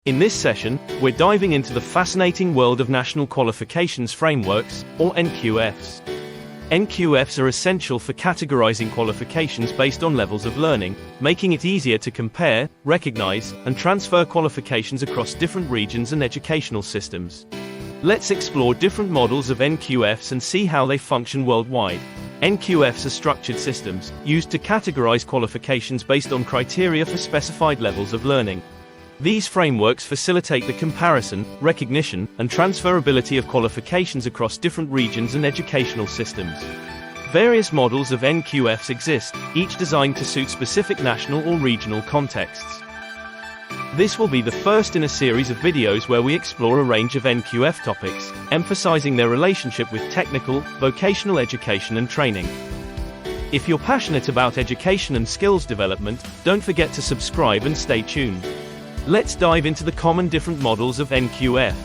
In this session, we're diving into the fascinating world of National Qualifications Frameworks, or NQFs. NQFs are essential for categorizing qualifications based on levels of learning, making it easier to compare, recognize, and transfer qualifications across different regions and educational systems. Let's explore different models of NQFs and see how they function worldwide. NQFs are structured systems, used to categorize qualifications based on criteria for specified levels of learning. These frameworks facilitate the comparison, recognition, and transferability of qualifications across different regions and educational systems. Various models of NQFs exist, each designed to suit specific national or regional contexts. This will be the first in a series of videos where we explore a range of NQF topics, emphasizing their relationship with technical, vocational education and training. If you're passionate about education and skills development, don't forget to subscribe and stay tuned. Let's dive into the common different models of NQF.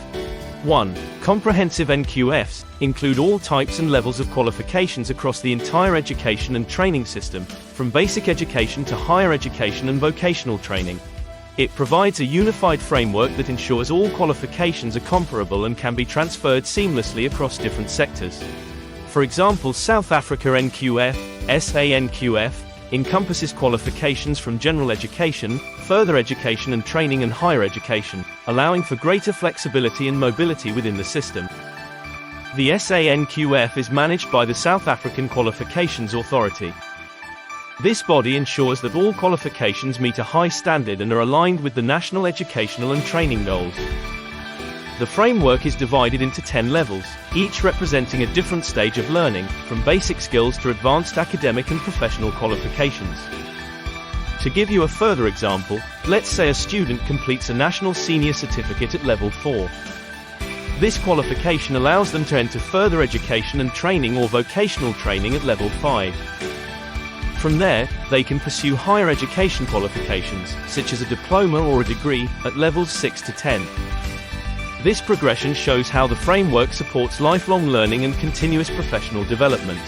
1. Comprehensive NQFs include all types and levels of qualifications across the entire education and training system, from basic education to higher education and vocational training. It provides a unified framework that ensures all qualifications are comparable and can be transferred seamlessly across different sectors. For example, South Africa NQF, SA-NQF, encompasses qualifications from general education, further education and training and higher education, allowing for greater flexibility and mobility within the system. The SA-NQF is managed by the South African Qualifications Authority. This body ensures that all qualifications meet a high standard and are aligned with the national educational and training goals. The framework is divided into 10 levels, each representing a different stage of learning, from basic skills to advanced academic and professional qualifications. To give you a further example, let's say a student completes a National Senior Certificate at Level 4. This qualification allows them to enter further education and training or vocational training at Level 5. From there, they can pursue higher education qualifications, such as a diploma or a degree, at levels 6 to 10. This progression shows how the framework supports lifelong learning and continuous professional development.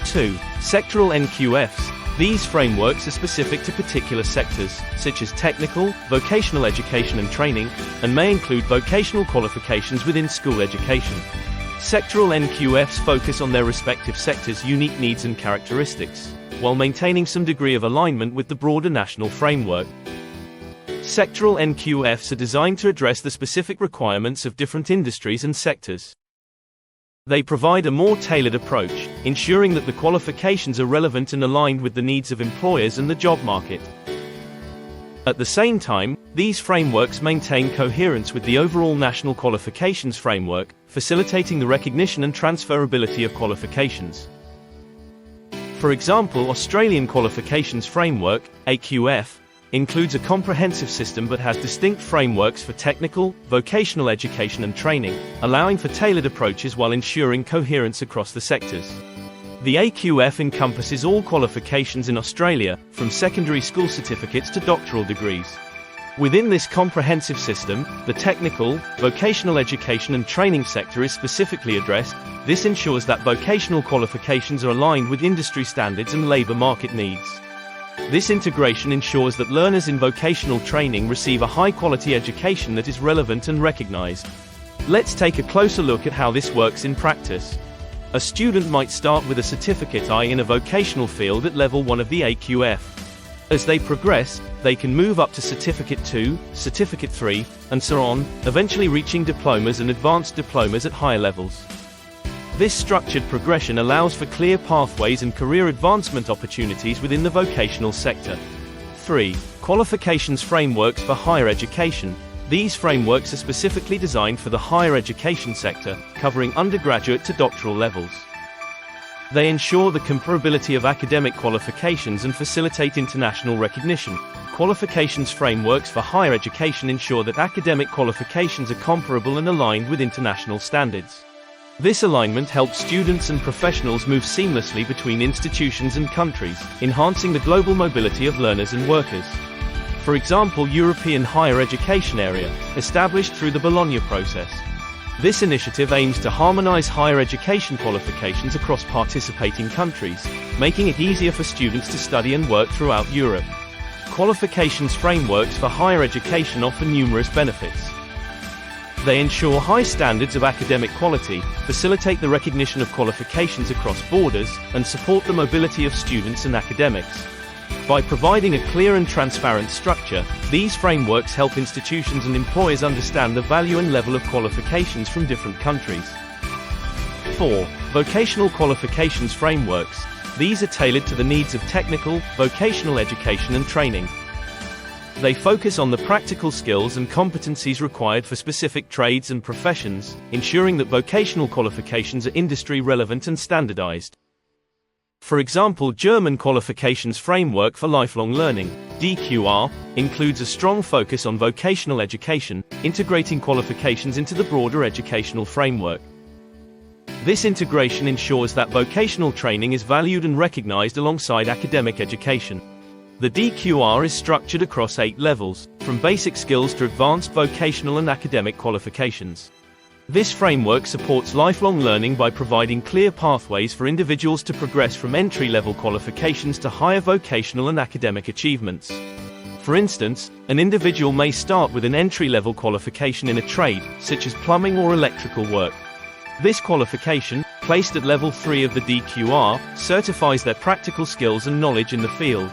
2. Sectoral NQFs. These frameworks are specific to particular sectors, such as technical, vocational education and training, and may include vocational qualifications within school education. Sectoral NQFs focus on their respective sectors' unique needs and characteristics, while maintaining some degree of alignment with the broader national framework. Sectoral NQFs are designed to address the specific requirements of different industries and sectors. They provide a more tailored approach, ensuring that the qualifications are relevant and aligned with the needs of employers and the job market. At the same time, these frameworks maintain coherence with the overall National Qualifications Framework, facilitating the recognition and transferability of qualifications. For example, Australian Qualifications Framework, AQF, includes a comprehensive system but has distinct frameworks for technical, vocational education and training, allowing for tailored approaches while ensuring coherence across the sectors. The AQF encompasses all qualifications in Australia, from secondary school certificates to doctoral degrees. Within this comprehensive system, the technical, vocational education and training sector is specifically addressed. This ensures that vocational qualifications are aligned with industry standards and labour market needs. This integration ensures that learners in vocational training receive a high-quality education that is relevant and recognized. Let's take a closer look at how this works in practice. A student might start with a Certificate I in a vocational field at Level 1 of the AQF. As they progress, they can move up to Certificate 2, Certificate 3, and so on, eventually reaching diplomas and advanced diplomas at higher levels. This structured progression allows for clear pathways and career advancement opportunities within the vocational sector. 3. Qualifications Frameworks for Higher Education. These frameworks are specifically designed for the higher education sector, covering undergraduate to doctoral levels. They ensure the comparability of academic qualifications and facilitate international recognition. Qualifications frameworks for higher education ensure that academic qualifications are comparable and aligned with international standards. This alignment helps students and professionals move seamlessly between institutions and countries, enhancing the global mobility of learners and workers. For example, European Higher Education Area, established through the Bologna process. This initiative aims to harmonize higher education qualifications across participating countries, making it easier for students to study and work throughout Europe. qualifications frameworks for higher education offer numerous benefits. They ensure high standards of academic quality, facilitate the recognition of qualifications across borders, and support the mobility of students and academics. By providing a clear and transparent structure, these frameworks help institutions and employers understand the value and level of qualifications from different countries. 4. Vocational qualifications frameworks. These are tailored to the needs of technical, vocational education and training. They focus on the practical skills and competencies required for specific trades and professions, ensuring that vocational qualifications are industry relevant and standardized. For example, German Qualifications Framework for Lifelong Learning, DQR, includes a strong focus on vocational education, integrating qualifications into the broader educational framework. This integration ensures that vocational training is valued and recognized alongside academic education. The DQR is structured across 8 levels, from basic skills to advanced vocational and academic qualifications. This framework supports lifelong learning by providing clear pathways for individuals to progress from entry-level qualifications to higher vocational and academic achievements. For instance, an individual may start with an entry-level qualification in a trade, such as plumbing or electrical work. This qualification, placed at level 3 of the DQR, certifies their practical skills and knowledge in the field.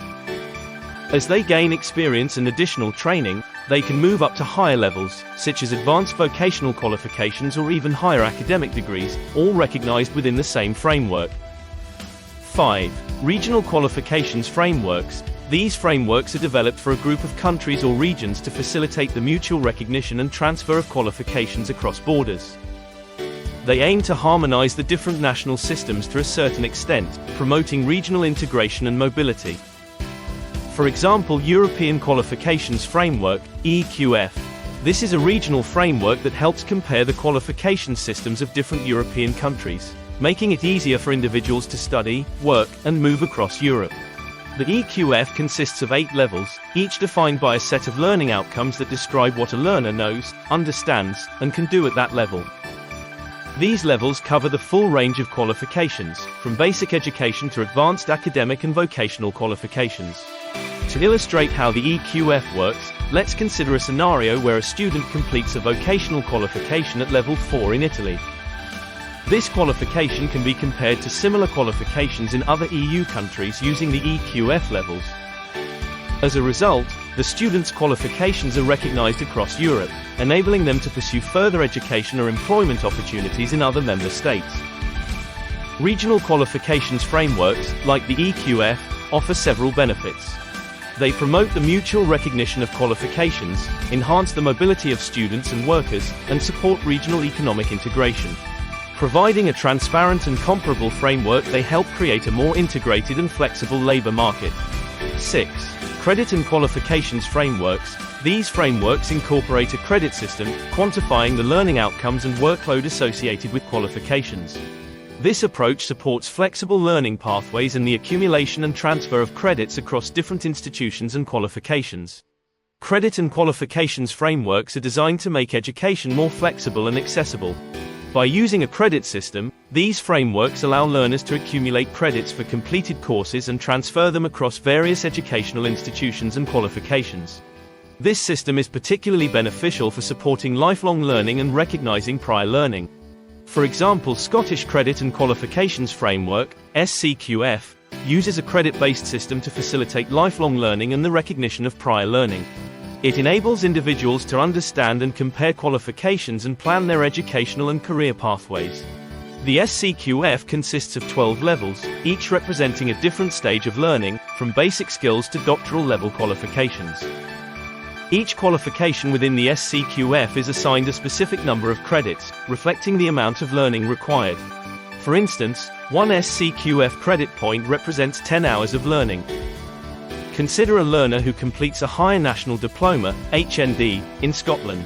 As they gain experience and additional training, they can move up to higher levels, such as advanced vocational qualifications or even higher academic degrees, all recognized within the same framework. 5. Regional qualifications frameworks. These frameworks are developed for a group of countries or regions to facilitate the mutual recognition and transfer of qualifications across borders. They aim to harmonize the different national systems to a certain extent, promoting regional integration and mobility. For example, European Qualifications Framework, EQF. This is a regional framework that helps compare the qualification systems of different European countries, making it easier for individuals to study, work, and move across Europe. The EQF consists of 8 levels, each defined by a set of learning outcomes that describe what a learner knows, understands, and can do at that level. These levels cover the full range of qualifications, from basic education to advanced academic and vocational qualifications. To illustrate how the EQF works, let's consider a scenario where a student completes a vocational qualification at level 4 in Italy. This qualification can be compared to similar qualifications in other EU countries using the EQF levels. As a result, the student's qualifications are recognized across Europe, enabling them to pursue further education or employment opportunities in other member states. Regional qualifications frameworks, like the EQF, offer several benefits. They promote the mutual recognition of qualifications, enhance the mobility of students and workers, and support regional economic integration. Providing a transparent and comparable framework, they help create a more integrated and flexible labor market. 6. Credit and qualifications frameworks. These frameworks incorporate a credit system, quantifying the learning outcomes and workload associated with qualifications. This approach supports flexible learning pathways and the accumulation and transfer of credits across different institutions and qualifications. Credit and qualifications frameworks are designed to make education more flexible and accessible. By using a credit system, these frameworks allow learners to accumulate credits for completed courses and transfer them across various educational institutions and qualifications. This system is particularly beneficial for supporting lifelong learning and recognizing prior learning. For example, Scottish Credit and Qualifications Framework, SCQF, uses a credit-based system to facilitate lifelong learning and the recognition of prior learning. It enables individuals to understand and compare qualifications and plan their educational and career pathways. The SCQF consists of 12 levels, each representing a different stage of learning, from basic skills to doctoral level qualifications. Each qualification within the SCQF is assigned a specific number of credits, reflecting the amount of learning required. For instance, one SCQF credit point represents 10 hours of learning. Consider a learner who completes a higher national diploma, HND, in Scotland.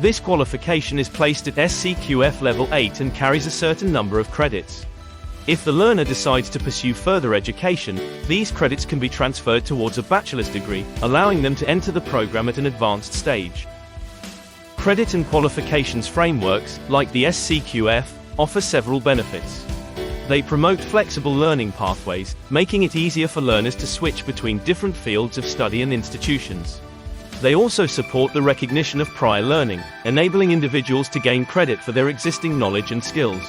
This qualification is placed at SCQF level 8 and carries a certain number of credits. If the learner decides to pursue further education, these credits can be transferred towards a bachelor's degree, allowing them to enter the program at an advanced stage. Credit and qualifications frameworks, like the SCQF, offer several benefits. They promote flexible learning pathways, making it easier for learners to switch between different fields of study and institutions. They also support the recognition of prior learning, enabling individuals to gain credit for their existing knowledge and skills.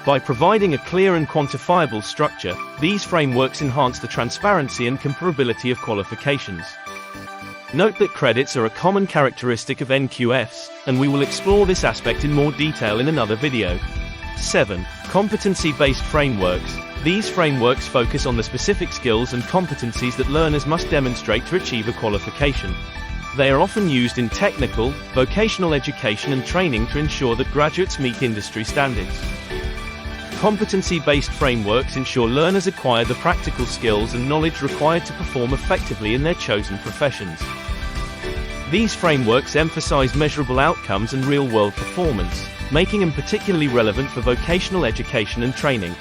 By providing a clear and quantifiable structure, these frameworks enhance the transparency and comparability of qualifications. Note that credits are a common characteristic of NQFs, and we will explore this aspect in more detail in another video. 7. Competency-Based Frameworks. These frameworks focus on the specific skills and competencies that learners must demonstrate to achieve a qualification. They are often used in technical, vocational education and training to ensure that graduates meet industry standards. Competency-based frameworks ensure learners acquire the practical skills and knowledge required to perform effectively in their chosen professions. These frameworks emphasize measurable outcomes and real-world performance, making them particularly relevant for vocational education and training.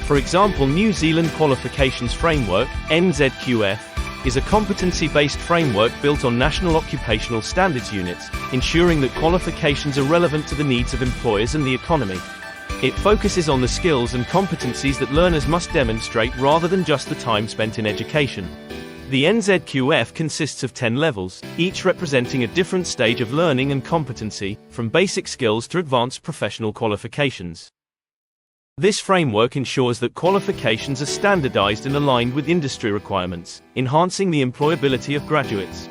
For example, New Zealand Qualifications Framework, NZQF, is a competency-based framework built on national occupational standards units, ensuring that qualifications are relevant to the needs of employers and the economy. It focuses on the skills and competencies that learners must demonstrate rather than just the time spent in education. The NZQF consists of 10 levels, each representing a different stage of learning and competency, from basic skills to advanced professional qualifications. This framework ensures that qualifications are standardized and aligned with industry requirements, enhancing the employability of graduates.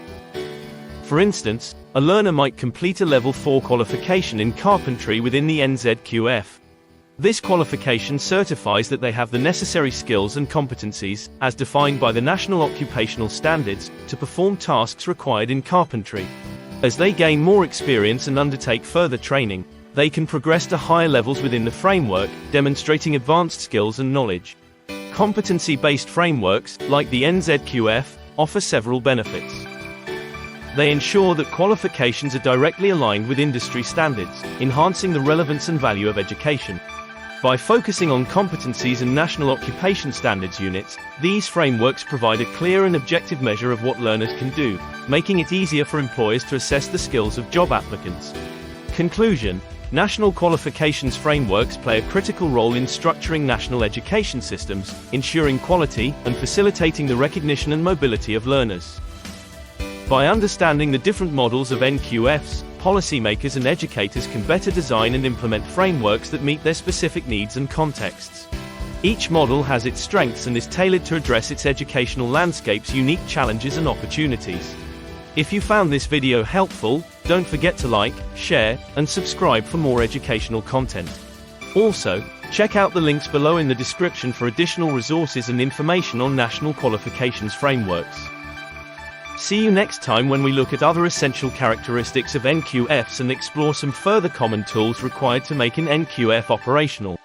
For instance, a learner might complete a Level 4 qualification in carpentry within the NZQF. This qualification certifies that they have the necessary skills and competencies, as defined by the National Occupational Standards, to perform tasks required in carpentry. As they gain more experience and undertake further training, they can progress to higher levels within the framework, demonstrating advanced skills and knowledge. Competency-based frameworks, like the NZQF, offer several benefits. They ensure that qualifications are directly aligned with industry standards, enhancing the relevance and value of education. By focusing on competencies and national occupation standards units, these frameworks provide a clear and objective measure of what learners can do, making it easier for employers to assess the skills of job applicants. Conclusion: National Qualifications Frameworks play a critical role in structuring national education systems, ensuring quality, and facilitating the recognition and mobility of learners. By understanding the different models of NQFs, policymakers and educators can better design and implement frameworks that meet their specific needs and contexts. Each model has its strengths and is tailored to address its educational landscape's unique challenges and opportunities. If you found this video helpful, don't forget to like, share, and subscribe for more educational content. Also, check out the links below in the description for additional resources and information on National Qualifications Frameworks. See you next time when we look at other essential characteristics of NQFs and explore some further common tools required to make an NQF operational.